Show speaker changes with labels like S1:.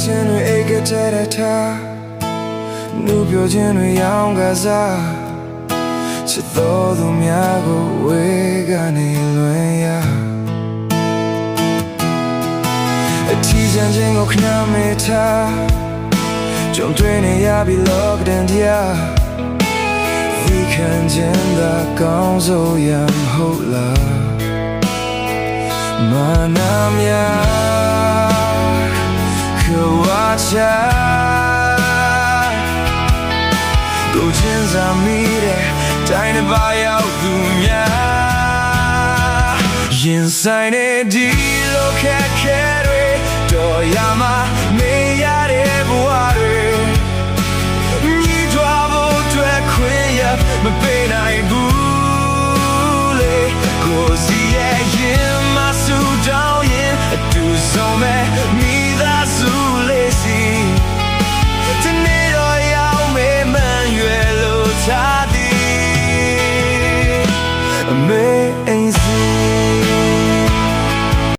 S1: ချင်းတွေအိတ်ကတဲ့ထားနှူးပြချင်းတွေရောင်းကစားချစ်တော်သူများကိုဝေကနေလွင်ရအထီးကျန်ခြင်းကိုခဏမေးထားကြုံတွေ့နေရပြီလောကတန်တရားဒီခံခြင်းသာကောင်းစိုးရမဟုတ်လားမနာမြခဝါချာကိုချင်းစာမိတဲ့တိုင်းတစ်ပါးရောက်သူများရင်ဆိုင်တဲ့ဒီလိုခက်ခဲတွေတော်ရမှာ